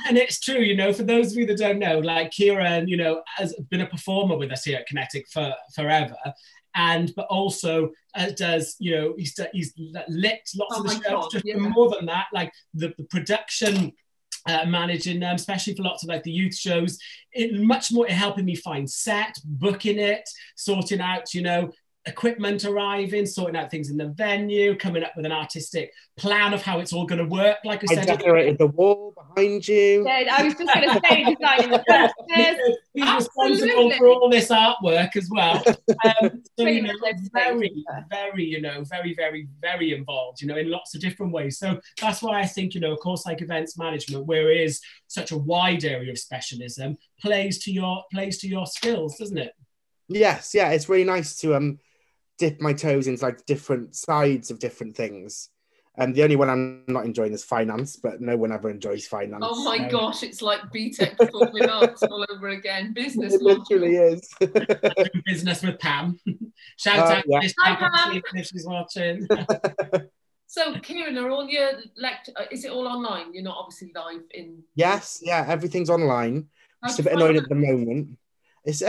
and it's true, for those of you that don't know, Kieran, has been a performer with us here at Kinetic for forever. But also does, he's lit lots of the shows, more than that, the production, managing them, especially for lots of the youth shows, much more helping me find set, booking it, sorting out, equipment arriving, sorting out things in the venue, coming up with an artistic plan of how it's all going to work. Like I said, decorated the wall behind you. Yeah, I was just going to say, designing the posters. He's responsible for all this artwork as well. Very, very, very involved, in lots of different ways. So that's why I think, a course like events management, where it is such a wide area of specialism, plays to your skills, doesn't it? Yes, yeah, it's really nice to dip my toes into different sides of different things. The only one I'm not enjoying is finance, but no one ever enjoys finance. Oh my gosh, it's like BTEC performing arts all over again. Business. It literally is. Business with Pam. Shout out to this Pam if she's watching. So, Kieran, are all your is it all online? You're not obviously live in. Yes, yeah, everything's online. Just a bit annoyed at the moment. It's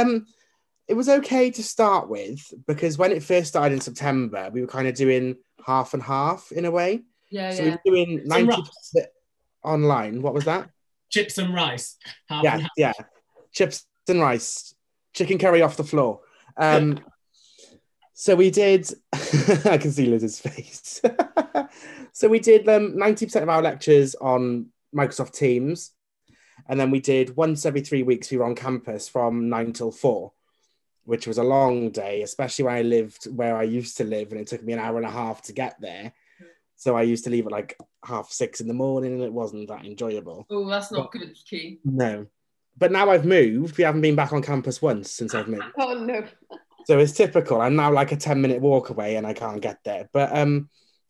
it was okay to start with because when it first started in September, we were kind of doing half and half in a way. Yeah, so we were doing 90% online. What was that? Chips and rice. Yeah. Chips and rice. Chicken curry off the floor. So we did, I can see Liz's face. So we did 90% of our lectures on Microsoft Teams. And then we did once every 3 weeks, we were on campus from 9 till 4, which was a long day, especially when I lived where I used to live. And it took me an hour and a half to get there. So I used to leave at 6:30 in the morning and it wasn't that enjoyable. Oh, that's not good, Key. No. But now I've moved. We haven't been back on campus once since I've moved. Oh, no. So it's typical. I'm now a 10-minute walk away and I can't get there. But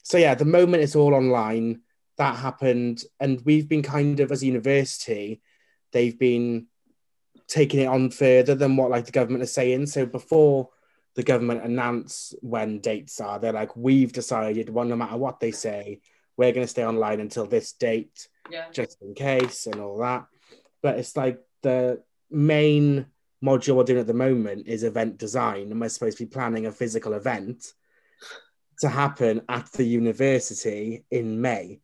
so yeah, the moment it's all online, that happened. And we've been kind of, as a university, they've been taking it on further than what the government is saying. So before the government announce when dates are, they're we've decided, well, no matter what they say, we're going to stay online until this date, just in case and all that. But it's the main module we're doing at the moment is event design, and we're supposed to be planning a physical event to happen at the university in May.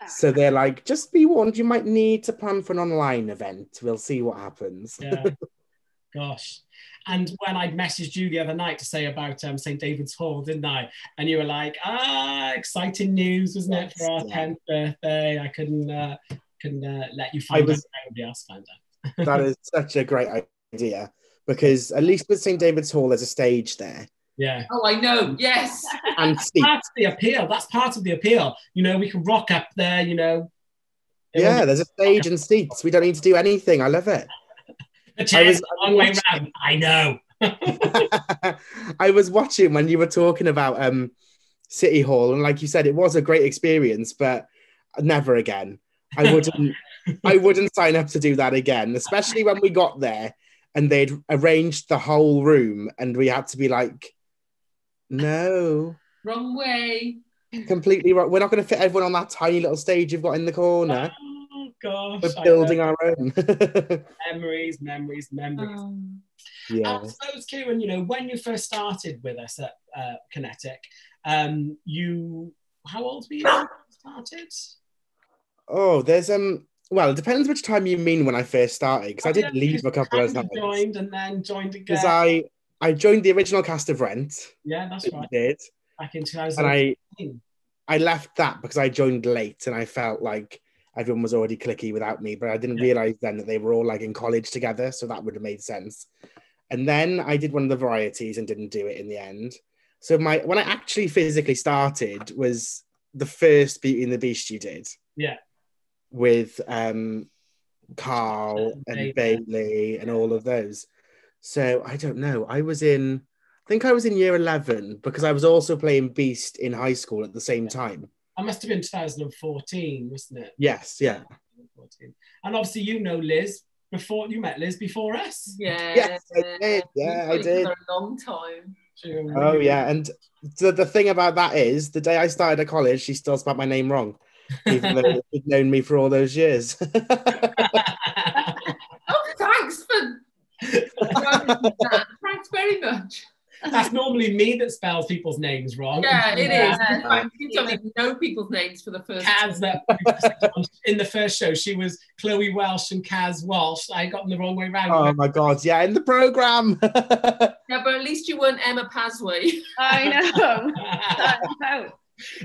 So they're just be warned, you might need to plan for an online event. We'll see what happens. Yeah. Gosh. And when I messaged you the other night to say about St. David's Hall, didn't I? And you were like, exciting news, wasn't it, for our 10th birthday? I couldn't let you find out. Nobody else found out. That is such a great idea, because at least with St. David's Hall, there's a stage there. Yeah. Oh, I know. Yes. And that's the appeal. That's part of the appeal. We can rock up there, Yeah, there's a stage and seats. We don't need to do anything. I love it. The chair's a long way round. I know. I was watching when you were talking about City Hall, and like you said, it was a great experience, but never again. I wouldn't sign up to do that again, especially when we got there and they'd arranged the whole room, and we had to be like, no, Wrong way. completely wrong. We're not going to fit everyone on that tiny little stage you've got in the corner. Oh gosh, We're building our own. memories. Yeah. I suppose, Kieran, you know, when you first started with us at Kinetic, how old were you when you started? Oh, there's well, it depends which time you mean when I first started, because I did leave a couple of times. Joined and then joined again. Because I joined the original cast of Rent. Yeah, that's right. Did. Back in 2000. And I left that because I joined late, and I felt like everyone was already cliquey without me, but I didn't realise then that they were all like in college together, so that would have made sense. And then I did one of the varieties and didn't do it in the end. So when I actually physically started was the first Beauty and the Beast you did. Yeah. With Carl and Bailey and all of those. So I don't know. I think I was in year 11 because I was also playing Beast in high school at the same time. I must have been 2014, wasn't it? Yes, yeah. And obviously you know Liz. You met Liz before us. Yeah. Yes, I did. Yeah, I did. For a long time. Oh, yeah. And the thing about that is, the day I started at college, she still spelled my name wrong, even though she'd known me for all those years. Oh, thanks for that. Thanks very much. That's normally me that spells people's names wrong. Yeah, it is. You don't even know people's names for the first Kaz, in the first show, she was Chloe Welsh and Kaz Walsh. I got them the wrong way around. Oh my God, yeah, in the programme. Yeah, but at least you weren't Emma Pasway. I know.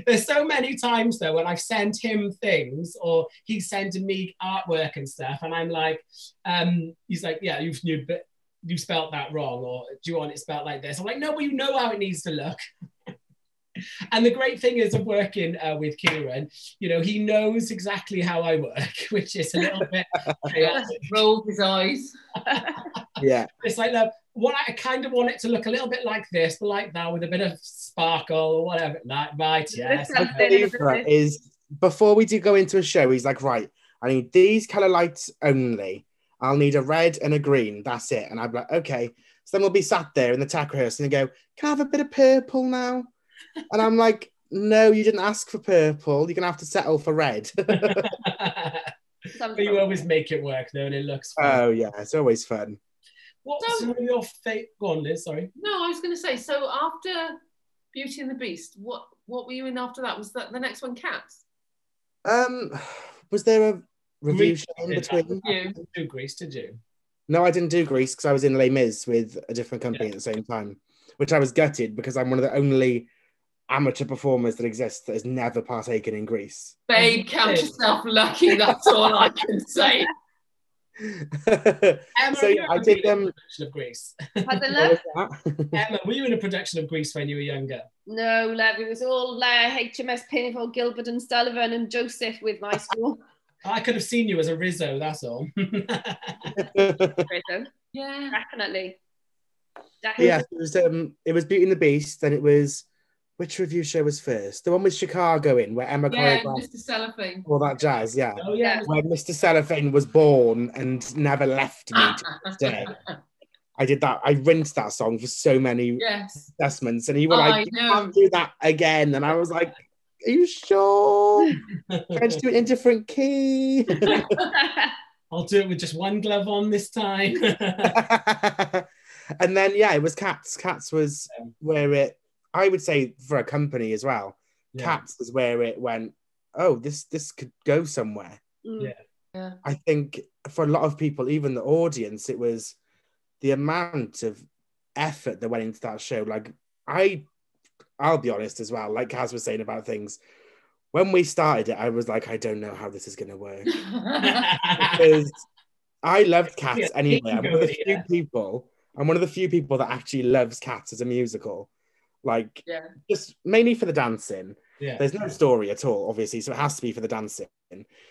There's so many times though when I've sent him things or he's sending me artwork and stuff, and I'm like, he's like, yeah, you spelt that wrong, or do you want it spelt like this? I'm like, no, but you know how it needs to look. And the great thing is of working with Kieran, you know, he knows exactly how I work, which is a little bit chaotic. Rolled his eyes. Yeah. It's like, look, I kind of want it to look a little bit like this, but like that, with a bit of sparkle or whatever. Right, yes. My favourite is, before we do go into a show, he's like, right, I need these colour lights only. I'll need a red and a green. That's it. And I'm like, okay. So then we'll be sat there in the tech rehearsal and go, can I have a bit of purple now? And I'm like, no, you didn't ask for purple. You're going to have to settle for red. But you always make it work though, and it looks fun. Oh, yeah. It's always fun. What's some of your favourite... Go on, Liz, sorry. No, I was going to say, so after Beauty and the Beast, what were you in after that? Was that the next one Cats? Was there a review show in between? You didn't do Grease, did you? No, I didn't do Grease because I was in Les Mis with a different company at the same time, which I was gutted because I'm one of the only amateur performers that exists that has never partaken in Grease. Babe, count yourself lucky, that's all I can say. Emma, so yeah, I did production of Grease. Emma, were you in a production of Grease when you were younger? No, love, it was all HMS Pinafore, Gilbert and Sullivan and Joseph with my school. I could have seen you as a Rizzo, that's all. Rizzo. Yeah, definitely. Yeah, it was Beauty and the Beast, then it was, which review show was first? The one with Chicago in, where Emma choreographed Mr. Cellophane. all that jazz, yeah. Oh, yeah. Where Mr. Cellophane was born and never left me to this day. I did that. I rinsed that song for so many assessments, and he was like, you can't do that again. And I was like, are you sure? Can I just do it in a different key? I'll do it with just one glove on this time. And then, yeah, it was Cats. Cats was where I would say for a company as well, Cats was where it went, oh, this could go somewhere. Yeah. I think for a lot of people, even the audience, it was the amount of effort that went into that show. Like, I'll be honest as well, like Kaz was saying about things, when we started it, I was like, I don't know how this is going to work. Because I loved Cats anyway. I'm one of the few people that actually loves Cats as a musical. Like, just mainly for the dancing. Yeah. There's no story at all, obviously, so it has to be for the dancing.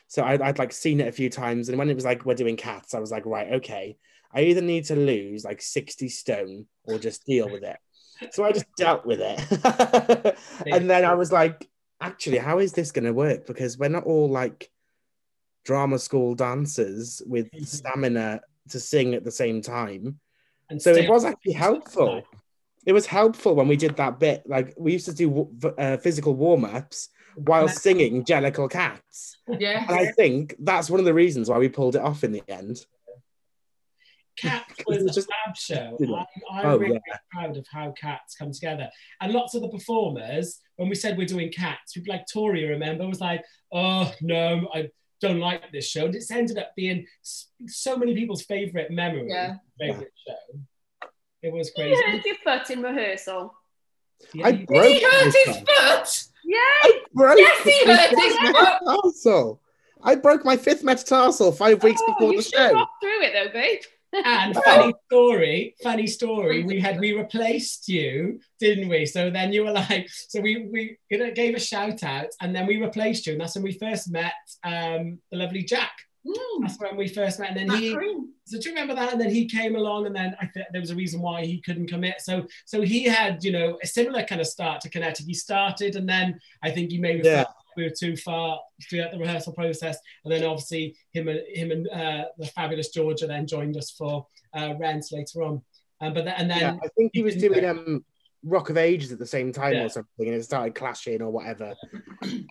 So I'd like seen it a few times, and when it was like, we're doing Cats, I was like, right, okay, I either need to lose like 60 stone or just deal with it. So I just dealt with it. And then I was like, actually, how is this going to work? Because we're not all like drama school dancers with stamina to sing at the same time. And So stay it was on- actually helpful. It was helpful when we did that bit. Like, we used to do physical warm-ups while singing Jellicle Cats. Yeah. And I think that's one of the reasons why we pulled it off in the end. Cats It was was a just- fab show. Yeah. I'm really proud of how Cats come together. And lots of the performers, when we said we're doing Cats, people like Tori, remember, was like, oh, no, I don't like this show. And it's ended up being so many people's favourite memory, favourite show. It was crazy. You hurt your foot in rehearsal. Yeah, I you- broke Did he hurt my his foot. foot? Yeah. Yes, he hurt his foot. metatarsal. I broke my 5th metatarsal 5 weeks before you the still show. got through it though, babe. And funny story, we replaced you, didn't we? So then you were like, so we gave a shout out, and then we replaced you, and that's when we first met the lovely Jack. That's when we first met, and then so do you remember that? And then he came along, and then I think there was a reason why he couldn't commit. So he had, you know, a similar kind of start to Kinetic. He started, and then I think he maybe felt we were too far throughout the rehearsal process, and then obviously him and the fabulous Georgia then joined us for Rent later on. And then I think he was doing Rock of Ages at the same time or something, and it started clashing or whatever.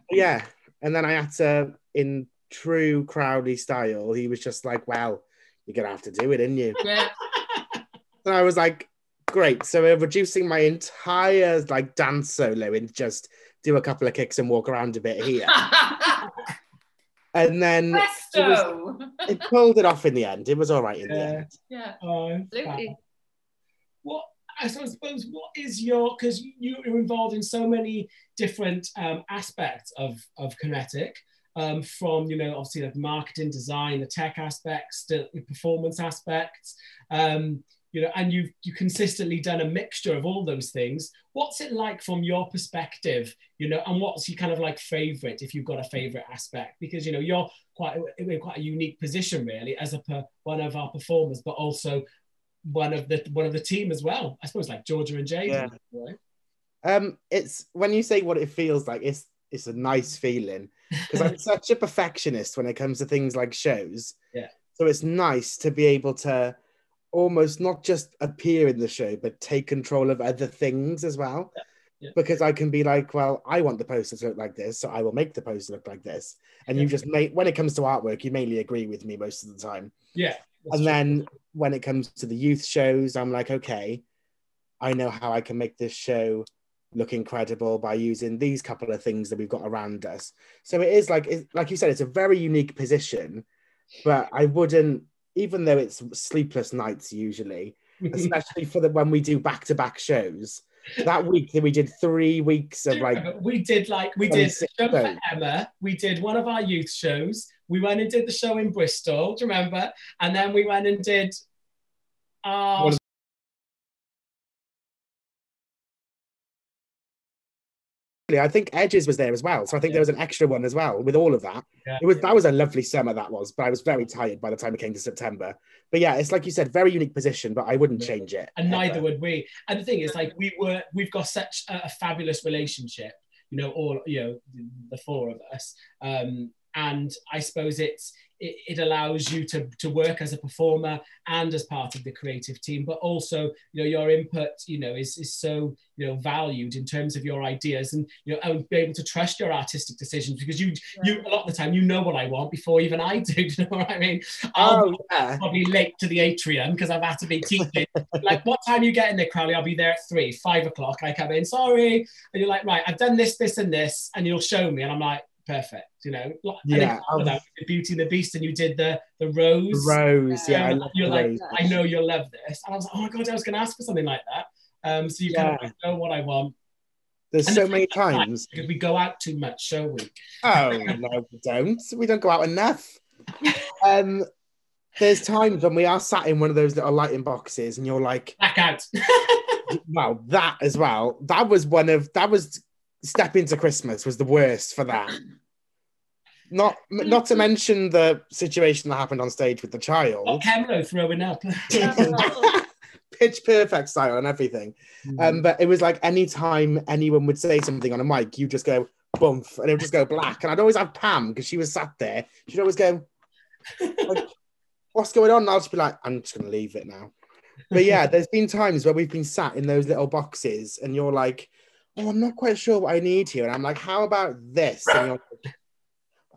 Yeah, and then I had to, in true Crowley style, he was just like, well, you're gonna have to do it, didn't you? Yeah. And I was like, great. So we're reducing my entire like dance solo and just do a couple of kicks and walk around a bit here. And then it pulled it off in the end. It was all right in the end. Yeah. Absolutely. What I suppose, what is your, because you're involved in so many different aspects of Kinetic, from, you know, obviously the marketing, design, the tech aspects, the performance aspects, you know, and you've consistently done a mixture of all those things. What's it like from your perspective, you know, and what's your kind of like favorite, if you've got a favorite aspect? Because, you know, you're in quite a unique position really as one of our performers, but also one of the team as well. I suppose like Georgia and Jaden. Yeah. Right? It's when you say what it feels like, it's a nice feeling, because I'm such a perfectionist when it comes to things like shows. Yeah. So it's nice to be able to almost not just appear in the show, but take control of other things as well. Yeah. Because I can be like, well, I want the poster to look like this, so I will make the poster look like this. And you just when it comes to artwork, you mainly agree with me most of the time. Yeah. And then when it comes to the youth shows, I'm like, okay, I know how I can make this show look incredible by using these couple of things that we've got around us. So it is like you said, it's a very unique position, but I wouldn't, even though it's sleepless nights usually, especially when we do back-to-back shows. That week that we did 3 weeks of we did a show for Emma, we did one of our youth shows, we went and did the show in Bristol, do you remember? And then we went and did I think Edges was there as well, so I think there was an extra one as well with all of that. That was a lovely summer, that was, but I was very tired by the time it came to September. But yeah, it's like you said, very unique position, but I wouldn't change it. And neither would we. And the thing is, like, we've got such a fabulous relationship, you know, all, you know, the four of us. And I suppose it allows you to work as a performer and as part of the creative team, but also, you know, your input, you know, is so, you know, valued in terms of your ideas, and, you know, and be able to trust your artistic decisions, because you a lot of the time, you know what I want before even I do. Do you know what I mean? I'll be probably late to the atrium because I've had to be teaching. Like, what time you get in there, Crowley? I'll be there at 3, 5 o'clock. I come in, sorry. And you're like, right, I've done this, this, and this, and you'll show me. And I'm like, perfect, you know. Yeah. And then you did Beauty and the Beast, and you did the rose. Yeah, you're like, I know you'll love this. And I was like, oh my God, I was going to ask for something like that. So you kind of know what I want. There's so many times. Because we go out too much, shall we? Oh, no, we don't. We don't go out enough. There's times when we are sat in one of those little lighting boxes and you're like... Blackout. Well, that as well. That was Step Into Christmas was the worst for that. Not to mention the situation that happened on stage with the child. Hemlo throwing up. Pitch Perfect style and everything. But it was like any time anyone would say something on a mic, you just go bump and it would just go black. And I'd always have Pam, because she was sat there. She'd always go, like, what's going on? And I'll just be like, I'm just going to leave it now. But yeah, there's been times where we've been sat in those little boxes and you're like, oh, I'm not quite sure what I need here. And I'm like, how about this? And you're like,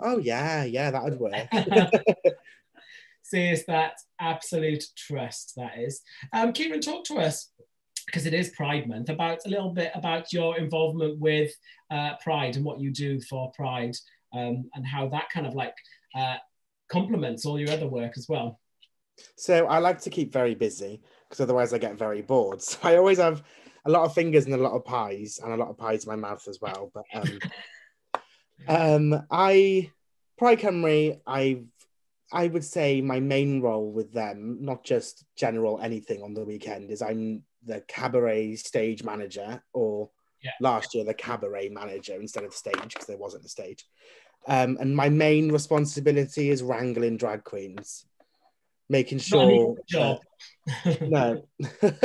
oh, yeah, that would work. See, it's that absolute trust, that is. Kieran, talk to us, because it is Pride Month, about a little bit about your involvement with Pride and what you do for Pride, and how that kind of like complements all your other work as well. So I like to keep very busy, because otherwise I get very bored. So I always have a lot of fingers and a lot of pies, and a lot of pies in my mouth as well. But Pride Cymru, I would say my main role with them, not just general anything on the weekend, is I'm the cabaret stage manager, or last year the cabaret manager instead of stage, because there wasn't a stage. And my main responsibility is wrangling drag queens, making sure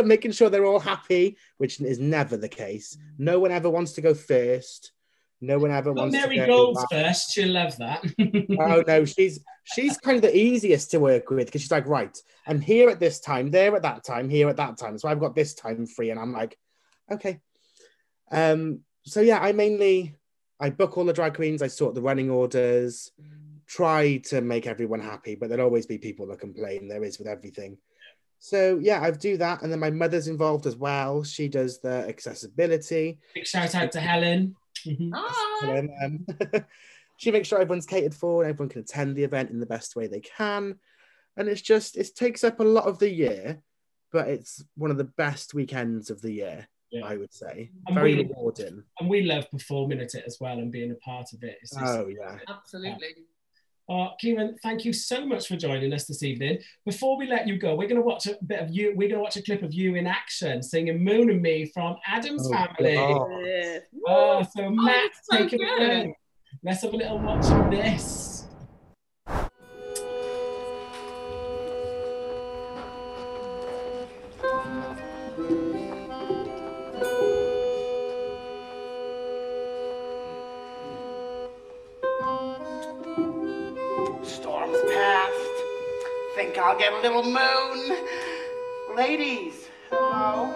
making sure they're all happy, which is never the case. No one ever wants to go first. No one ever wants Mary to go first. She'll love that. Oh no, she's kind of the easiest to work with, because she's like, right, I'm here at this time, there at that time, here at that time, so I've got this time free, and I'm like, okay. So yeah, I book all the drag queens, I sort the running orders, try to make everyone happy, but there'll always be people that complain. There is with everything. So yeah, I do that, and then my mother's involved as well. She does the accessibility. Big shout out to Helen. She makes sure everyone's catered for and everyone can attend the event in the best way they can. And it takes up a lot of the year, but it's one of the best weekends of the year, I would say. Very rewarding. And we love performing at it as well and being a part of it. Absolutely. Kieran, thank you so much for joining us this evening. Before we let you go, we're going to watch a bit of you. We're going to watch a clip of you in action singing "Moon and Me" from Adam's Family. So Matt, take it away. Let's have a little watch of this. Storm's past. Think I'll get a little moon. Ladies, hello.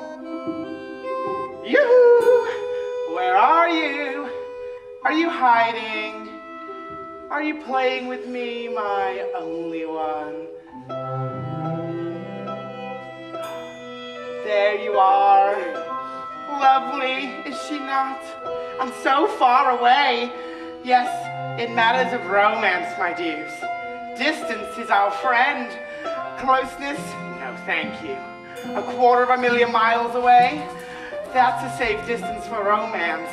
Yoo-hoo! Where are you? Are you hiding? Are you playing with me, my only one? There you are. Lovely, is she not? I'm so far away. Yes, it matters of romance, my dears. Distance is our friend. Closeness, no thank you. 250,000 miles away? That's a safe distance for romance.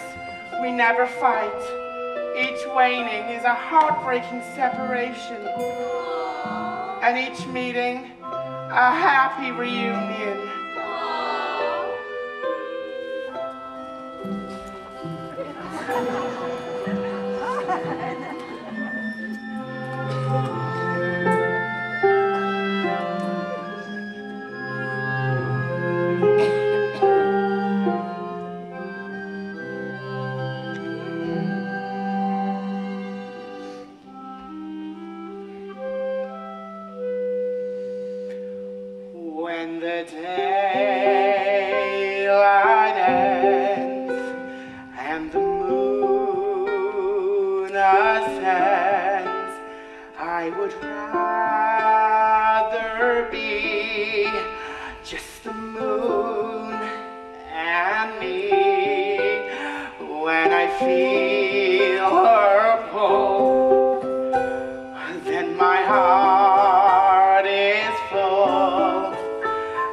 We never fight. Each waning is a heartbreaking separation. And each meeting, a happy reunion. When the daylight ends and the moon ascends, I would rather be just the moon and me. When I feel her pull, then my heart is full,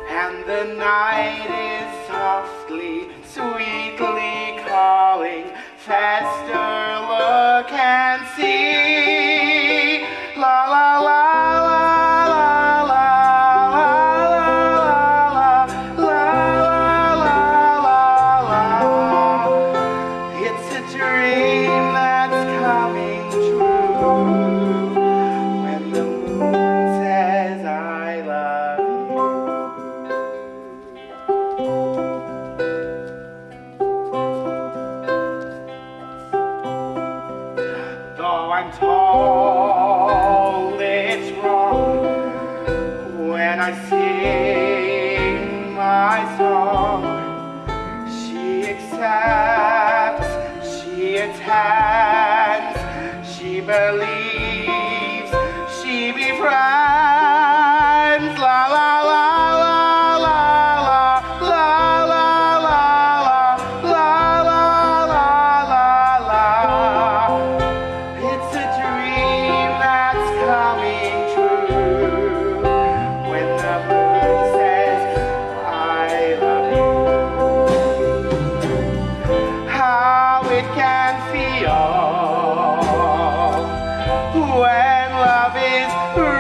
and the night is softly, sweetly calling. Faster look and see. La la la la la la la la la la. It's a dream that's coming true when the moon says I love you. accepts, she attends, she believes, she befriends. La la la la la la la la la la la la la la. It's a dream that's coming true when the moon says I love you. How it can feel when love is real.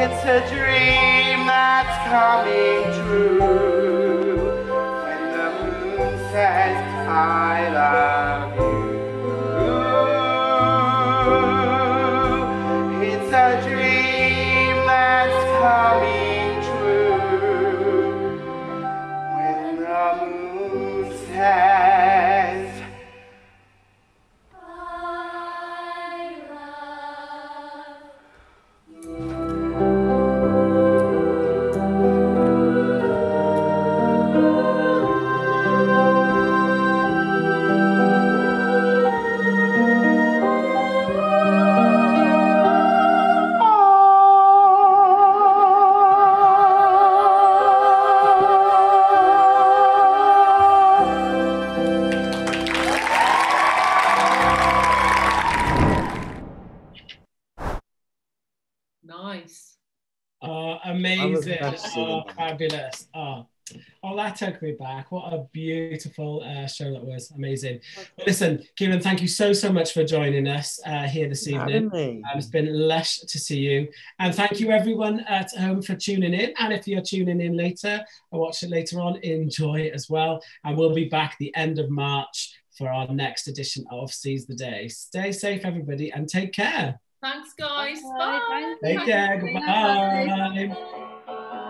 It's a dream that's coming true when the moon says I love you. It's a dream that's coming true when the moon says Nice. Oh, amazing. Fantastic. Oh, fabulous. Oh, that took me back. What a beautiful show that was. Amazing. Well, listen, Kieran, thank you so much for joining us here this evening. It's been lush to see you. And thank you everyone at home for tuning in. And if you're tuning in later or watch it later on, enjoy it as well. And we'll be back the end of March for our next edition of Seize the Day. Stay safe, everybody, and take care. Thanks, guys. Bye. Bye. Take care. Goodbye. Oh.